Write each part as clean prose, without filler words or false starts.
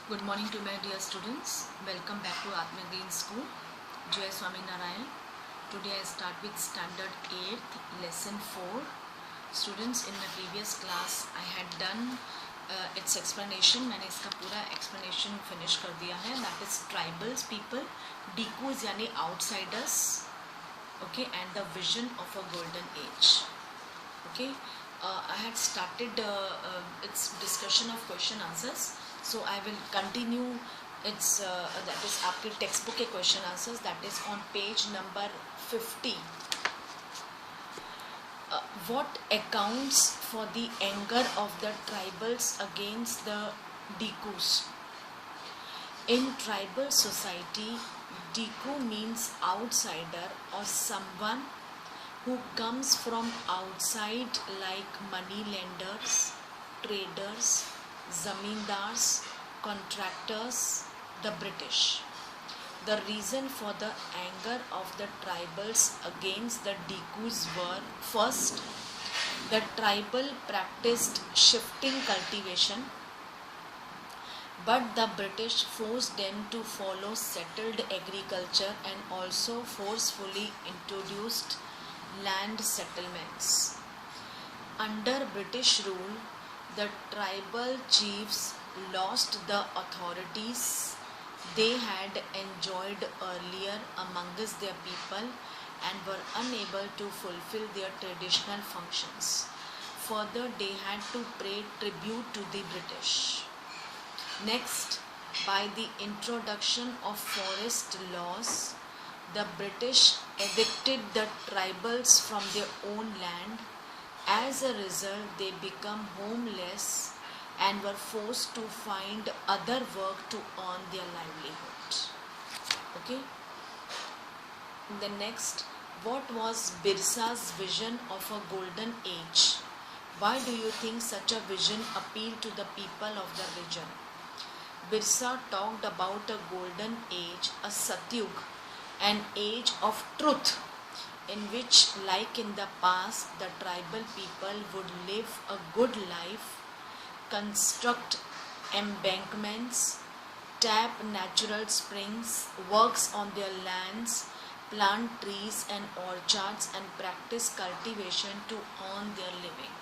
Good morning to my dear students. Welcome back to Atma Green School. Jai Swami Narayan. Today I start with Standard 8th, Lesson 4. Students, in my previous class I had done its explanation. मैंने इसका पूरा explanation finish कर दिया है. That is tribals people, Dikus यानी outsiders, okay, and the vision of a golden age. Okay, I had started its discussion of question answers. So I will continue its that is आपके textbook के question answers, that is on page number 50. What accounts for the anger of the tribals against the Dikus? In tribal society, Diku means outsider or someone who comes from outside, like money lenders, traders, zamindars, contractors, the British. The reason for the anger of the tribals against the Dikus were: first, the tribal practiced shifting cultivation, but the British forced them to follow settled agriculture and also forcefully introduced land settlements. Under British rule, the tribal chiefs lost the authorities they had enjoyed earlier amongst their people and were unable to fulfill their traditional functions. Further, they had to pay tribute to the British. Next, by the introduction of forest laws, the British evicted the tribals from their own land. As a result, they become homeless and were forced to find other work to earn their livelihood. Okay. The next, what was Birsa's vision of a golden age? Why do you think such a vision appealed to the people of the region? Birsa talked about a golden age, a Satyug, an age of truth, in which, like in the past, the tribal people would live a good life, construct embankments, tap natural springs, works on their lands, plant trees and orchards, and practice cultivation to earn their living.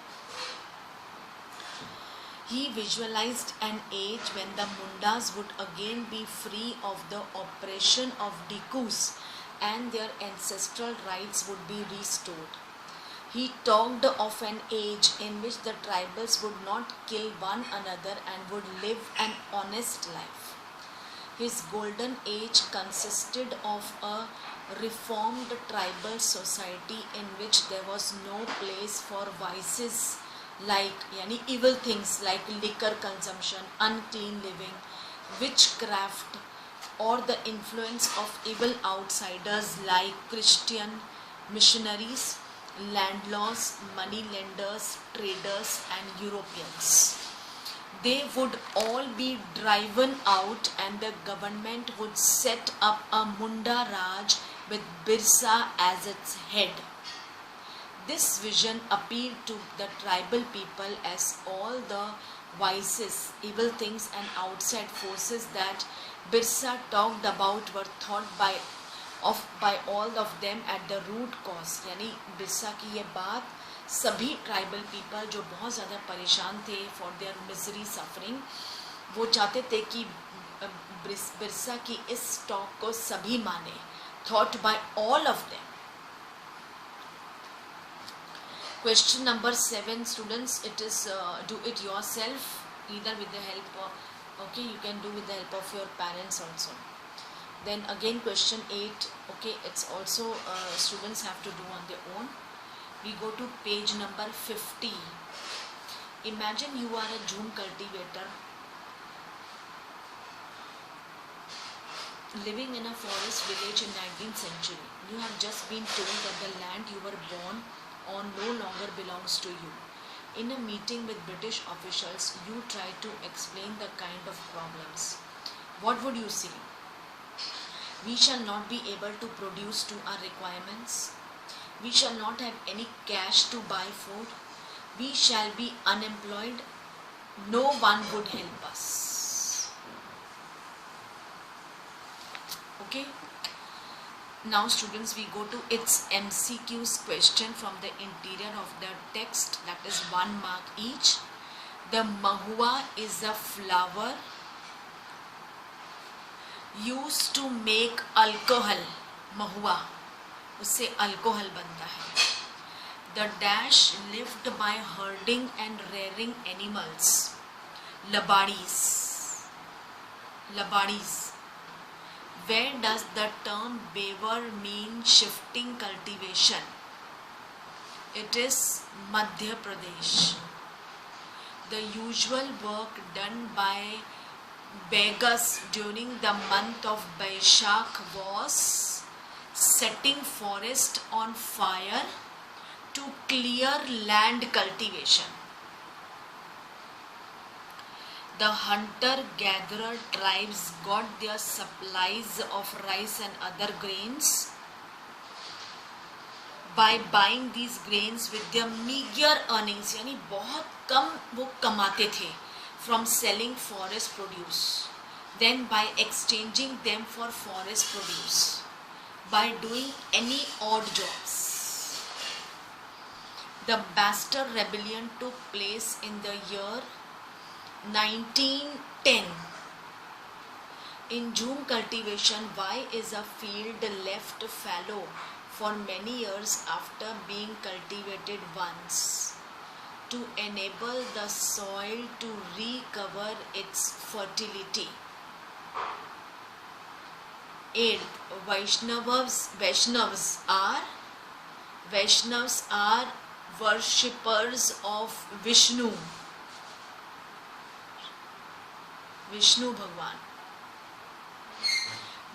He visualized an age when the Mundas would again be free of the oppression of Dikus and their ancestral rights would be restored. He talked of an age in which the tribals would not kill one another and would live an honest life. His golden age consisted of a reformed tribal society in which there was no place for vices like evil things like liquor consumption, unclean living, witchcraft, or the influence of evil outsiders like Christian missionaries, landlords, money lenders, traders, and Europeans. They would all be driven out and the government would set up a Munda Raj with Birsa as its head. This vision appealed to the tribal people as all the vices, evil things and outside forces that Birsa talked about were thought by all of them at the root cause. यानी बिरसा की ये बात सभी tribal people जो बहुत ज़्यादा परेशान थे फॉर देयर मिजरी सफरिंग, वो चाहते थे कि बिरसा की इस टॉक को सभी माने, thought bye all of them. Question number 7, students, it is do it yourself, either with the help of, okay, you can do with the help of your parents also. Then again question 8, okay, it's also students have to do on their own. We go to page number 50. Imagine you are a June cultivator living in a forest village in 19th century. You have just been told that the land you were born on no longer belongs to you. In a meeting with British officials, you try to explain the kind of problems. What would you say? We shall not be able to produce to our requirements. We shall not have any cash to buy food. We shall be unemployed. No one would help us. Okay. Now students, we go to its MCQs question from the interior of the text, that is 1 mark each. The mahua is a flower used to make alcohol. mahua, उससे alcohol बनता है. The dash lived by herding and rearing animals. Labadis. Where does the term beaver mean shifting cultivation? It is Madhya Pradesh. The usual work done by beggars during the month of Baishakh was setting forest on fire to clear land cultivation. The hunter-gatherer tribes got their supplies of rice and other grains by buying these grains with their meager earnings, यानी बहुत कम वो कमाते थे from selling forest produce, then by exchanging them for forest produce, by doing any odd jobs. The Bastar Rebellion took place in the year 1910. In Jhum cultivation, why is a field left fallow for many years after being cultivated once? To enable the soil to recover its fertility. 8. Vaishnavas are worshippers of Vishnu Bhagwan.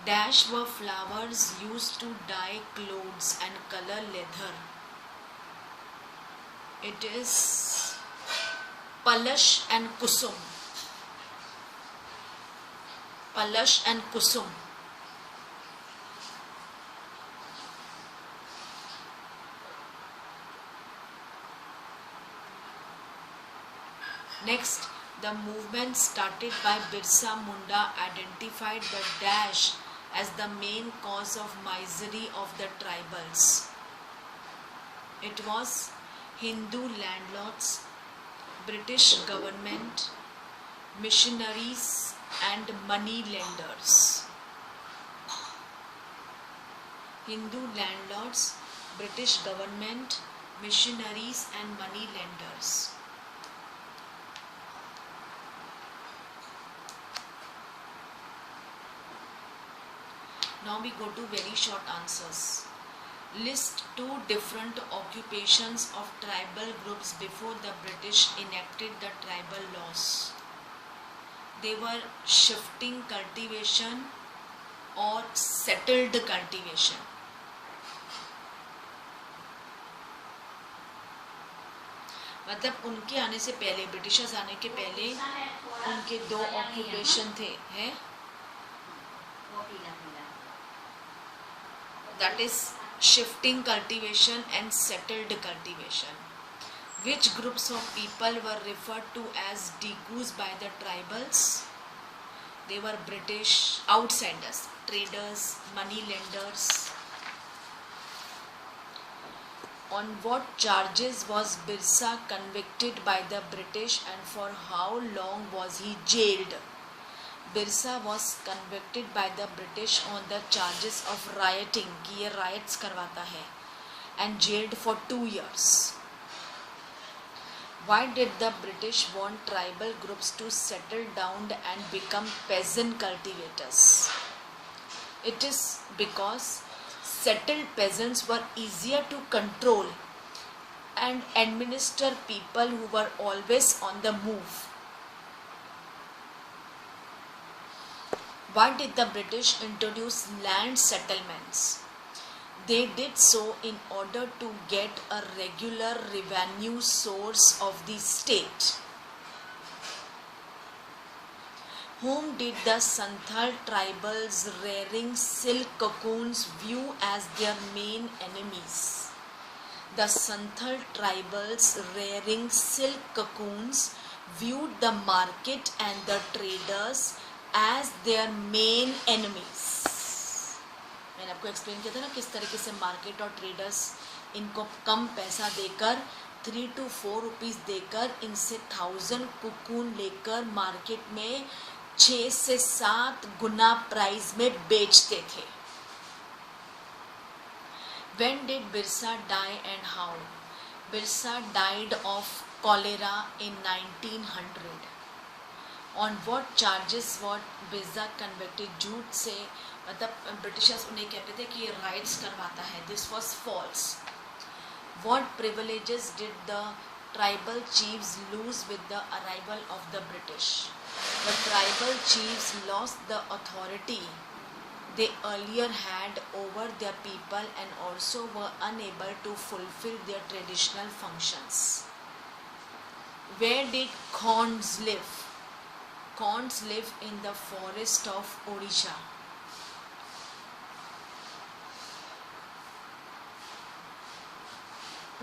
Dash were flowers used to dye clothes and color leather. It is Palash and Kusum. Next, the movement started by Birsa Munda identified the dash as the main cause of misery of the tribals. It was Hindu landlords, British government, missionaries and money lenders. Hindu landlords, British government, missionaries and money lenders. Now we go to very short answers. List 2 different occupations of tribal groups before the British enacted the tribal laws. They were shifting cultivation or settled cultivation. मतलब उनके आने से पहले, Britishers आने के पहले उनके 2 occupation थे, हैं? That is shifting cultivation and settled cultivation. Which groups of people were referred to as Digus by the tribals? They were British outsiders, traders, money lenders. On what charges was Birsa convicted by the British and for how long was he jailed? Birsa was convicted by the British on the charges of rioting, कि ये riots करवाता है, and jailed for 2 years. Why did the British want tribal groups to settle down and become peasant cultivators? It is because settled peasants were easier to control and administer people who were always on the move. Why did the British introduce land settlements? They did so in order to get a regular revenue source of the state. Whom did the Santhal tribals rearing silk cocoons view as their main enemies? The Santhal tribals rearing silk cocoons viewed the market and the traders as their main enemies. मैंने आपको explain किया था ना किस तरीके से market और traders इनको कम पैसा देकर 3 to 4 रुपीज़ देकर इनसे 1000 कुकून लेकर मार्केट में 6 से 7 गुना प्राइस में बेचते थे. When did Birsa die and how? Birsa died of cholera in 1900. On what charges was Birsa convicted? झूठ से, मतलब ब्रिटिशर्स उन्हें कहते थे कि ये राइट्स करवाता है. This was false. What privileges did the tribal chiefs lose with the arrival of the British? The tribal chiefs lost the authority they earlier had over their people and also were unable to fulfill their traditional functions. Where did Khons live? Khons live in the forest of Odisha.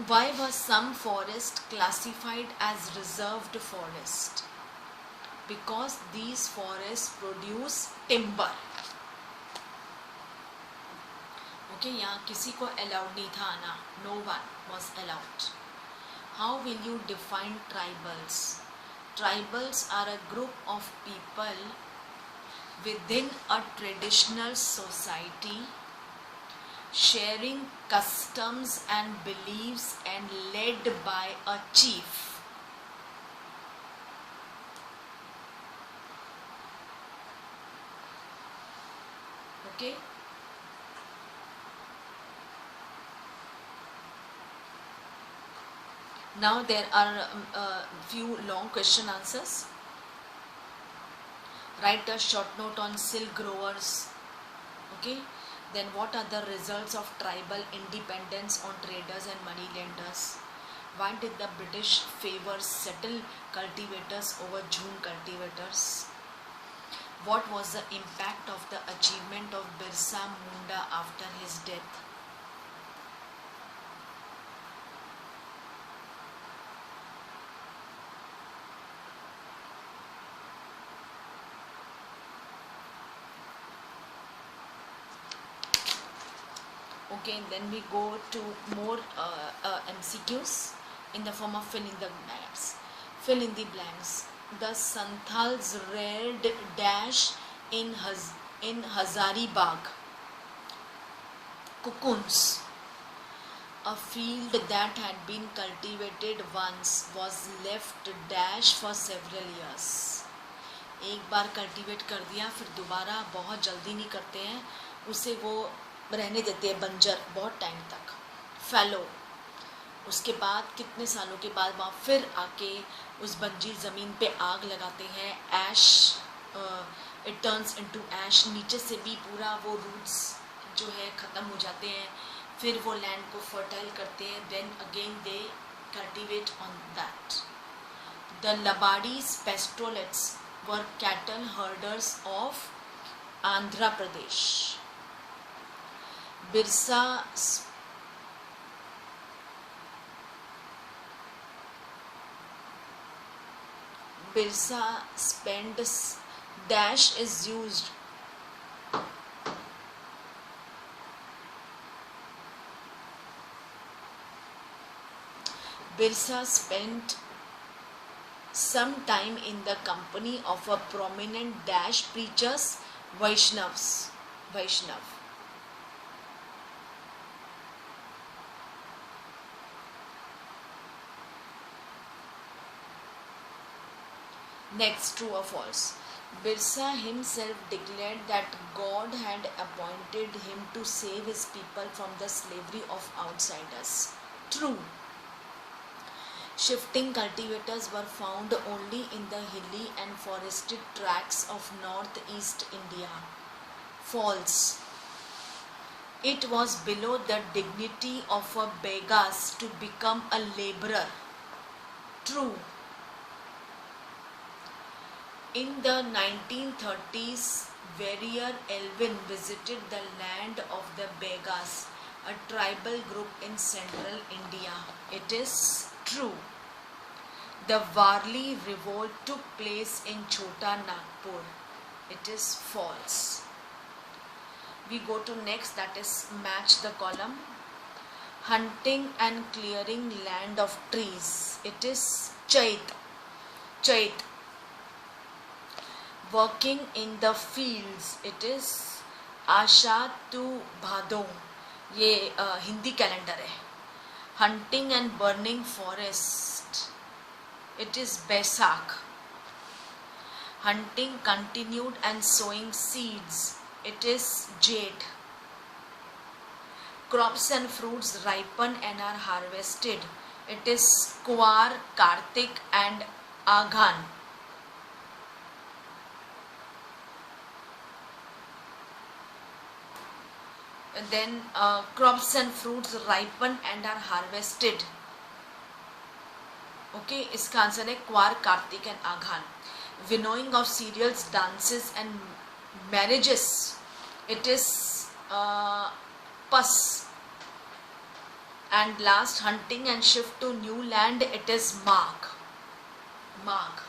Why was some forest classified as reserved forest? Because these forests produce timber. Okay, यहाँ किसी को allowed नहीं था आना. No one was allowed. How will you define tribals? Tribals are a group of people within a traditional society sharing customs and beliefs and led by a chief. Okay. Now there are few long question answers. Write a short note on silk growers. Okay. Then what are the results of tribal independence on traders and money lenders? Why did the British favor settle cultivators over June cultivators? What was the impact of the achievement of Birsa Munda after his death? Okay, then we go to more MCQs in the form of fill in the blanks. Fill in the blanks. The Santals reared dash in Hazaribagh cocoons. A field that had been cultivated once was left dash for several years. एक बार cultivate कर दिया फिर दोबारा बहुत जल्दी नहीं करते हैं, उसे वो रहने देते हैं बंजर बहुत टाइम तक. फैलो, उसके बाद कितने सालों के बाद वहाँ फिर आके उस बंजीर ज़मीन पे आग लगाते हैं. ऐश, इट टर्न्स इनटू ऐश. नीचे से भी पूरा वो रूट्स जो है ख़त्म हो जाते हैं. फिर वो लैंड को फर्टाइल करते हैं. Then again they cultivate on that. The लबाडीज pastoralists were cattle herders of Andhra Pradesh. Birsa spent dash is used. Birsa spent some time in the company of a prominent dash preachers, Vaishnav. Next, true or false? Birsa himself declared that God had appointed him to save his people from the slavery of outsiders. True. Shifting cultivators were found only in the hilly and forested tracts of northeast India. False. It was below the dignity of a beggars to become a laborer. True. In the 1930s, Warrior Elvin visited the land of the Begas, a tribal group in central India. It is true. The Warli revolt took place in Chota Nagpur. It is false. We go to next, that is match the column. Hunting and clearing land of trees. It is chait. Chait. Working in the fields. It is Asha to भादो. ये Hindi calendar है. Hunting and burning forest. It is Baisakh. Hunting continued and sowing seeds. It is Jade. Crops and fruits ripen and are harvested. It is Kuar, Kartik and Aghan. And then crops and fruits ripen and are harvested. Okay, इसका answer है Kwar, Kartik and Aghan. Winnowing of cereals, dances and marriages. It is Pas. And last, hunting and shift to new land. It is Magh. Magh.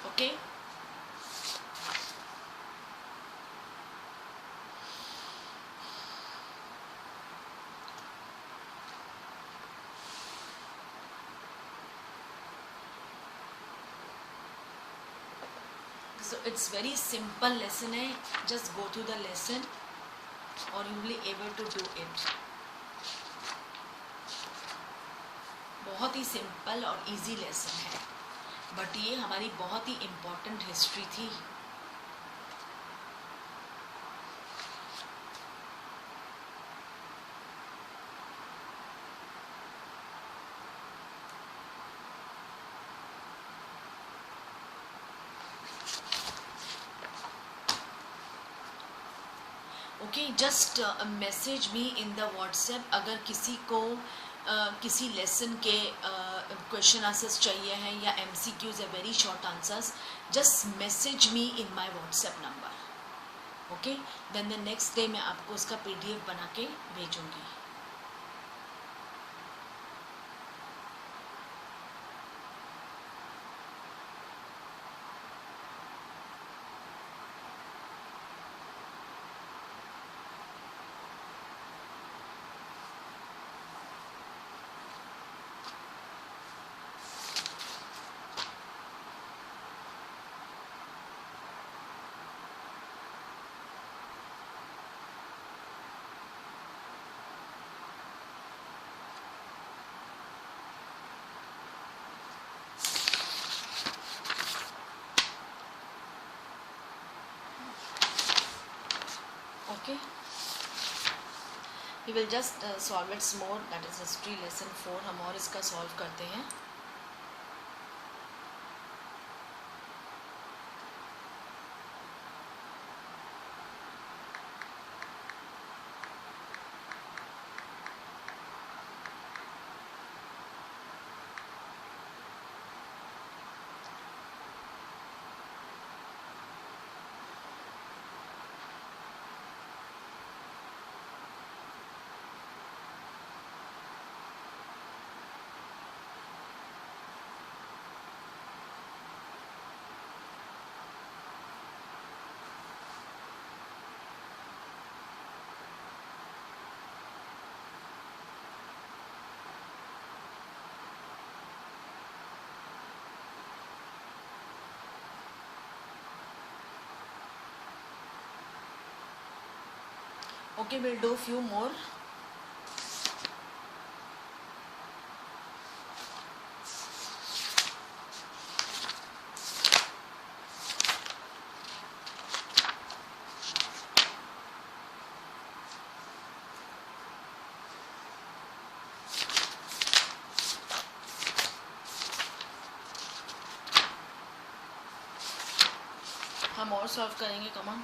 Okay. So it's very simple lesson है. Just go through the lesson or you will be able to do it. बहुत ही simple और easy lesson है, but ये हमारी बहुत ही important history थी. Okay, just message me in the WhatsApp अगर किसी को किसी लेसन के क्वेश्चन आंसर्स चाहिए हैं या MCQs है, very short answers. Just message me in my WhatsApp number. Okay, then the next day मैं आपको उसका PDF बना के भेजूँगी. Okay, we will just solve it more. That is history lesson 4. हम और इसका सॉल्व करते हैं. Okay, we'll do few more. हम और सॉल्व करेंगे. कमान.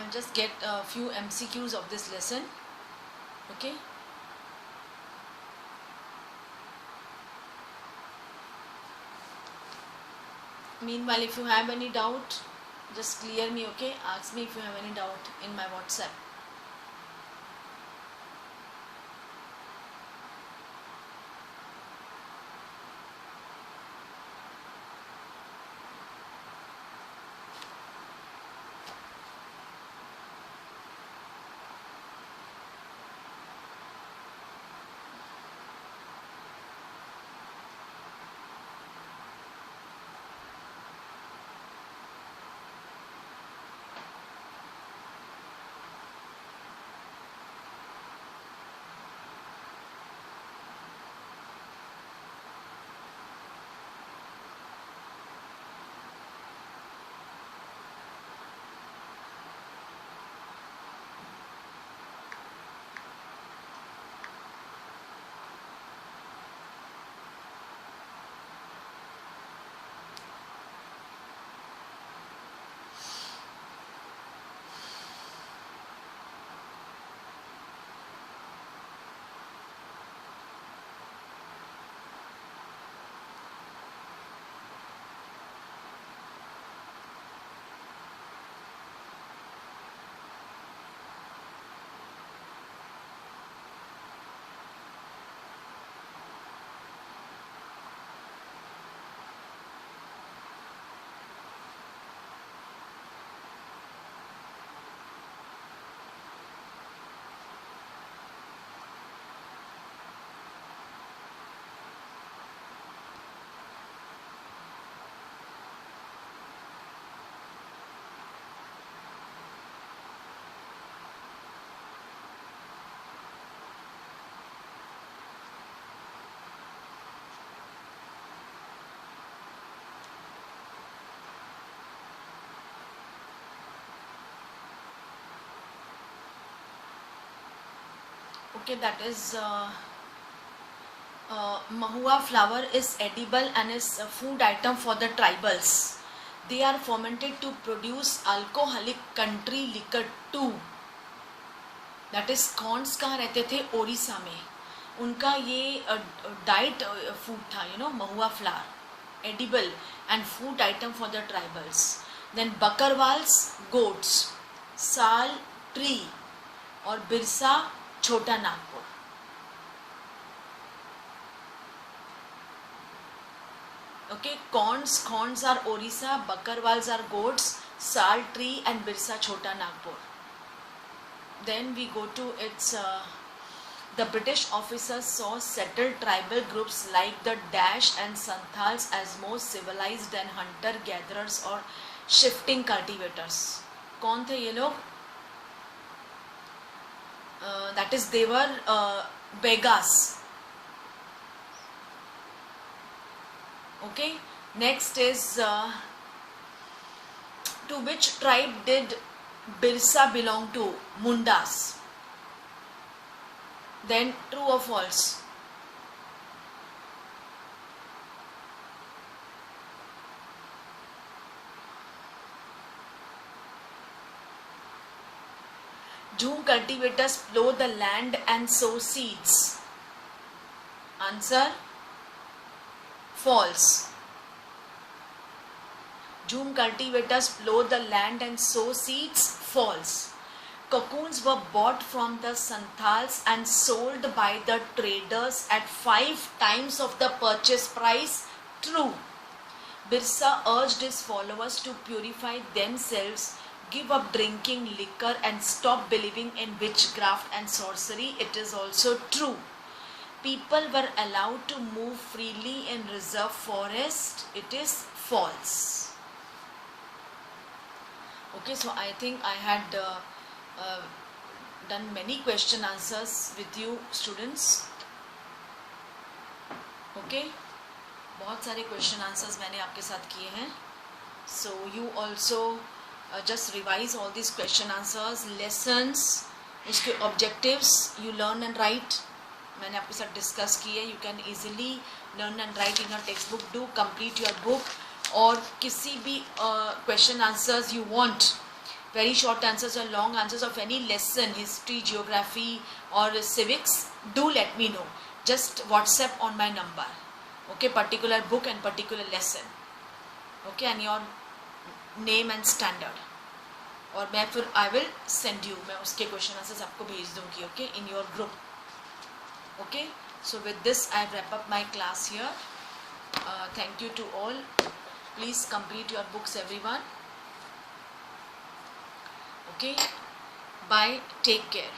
I'll just get a few MCQs of this lesson. Okay. Meanwhile, if you have any doubt, just clear me. Okay, ask me if you have any doubt in my WhatsApp. Okay, that is mahua flower is edible and is a food item for the tribals. They are fermented to produce alcoholic country liquor too. That is cons कहाँ रहते थे? ओडिशा में. उनका ये diet food था, Mahua flower, edible and food item for the tribals. Then Bakarwals goats, sal tree और बिरसा छोटा Nagpur. Okay, corns are Orissa, Bakarwals are goats, Sal tree and Birsa Chota Nagpur. Then we go to its, the British officers saw settled tribal groups like the Dash and Santhals as more civilized than hunter-gatherers or shifting cultivators. कौन थे ये लोग? That is, they were Begas. Okay, next is to which tribe did Birsa belong to? Mundas. Then true or false? Jhum cultivators plough the land and sow seeds. Answer? False. Jhum cultivators plough the land and sow seeds. False. Cocoons were bought from the Santhals and sold by the traders at 5 times of the purchase price. True. Birsa urged his followers to purify themselves, give up drinking liquor and stop believing in witchcraft and sorcery. It is also true. People were allowed to move freely in reserve forest. It is false. Okay, so I think I had done many question answers with you students. Okay, बहुत सारे question answers मैंने आपके साथ किए हैं. So you also just revise all these question answers, lessons, उसके objectives you learn and write. मैंने आपके साथ डिस्कस किए. You can easily learn and write in your textbook. Do complete your book. और किसी भी question answers you want, very short answers or long answers of any lesson, history, geography or civics, do let me know. Just WhatsApp on my number, okay, particular book and particular lesson, okay, and your name and standard, और मैं फिर I will send you, मैं उसके question answers आपको भेज दूंगी, okay, in your group. Okay, so with this I wrap up my class here. Thank you to all. Please complete your books, everyone. Okay, bye, take care.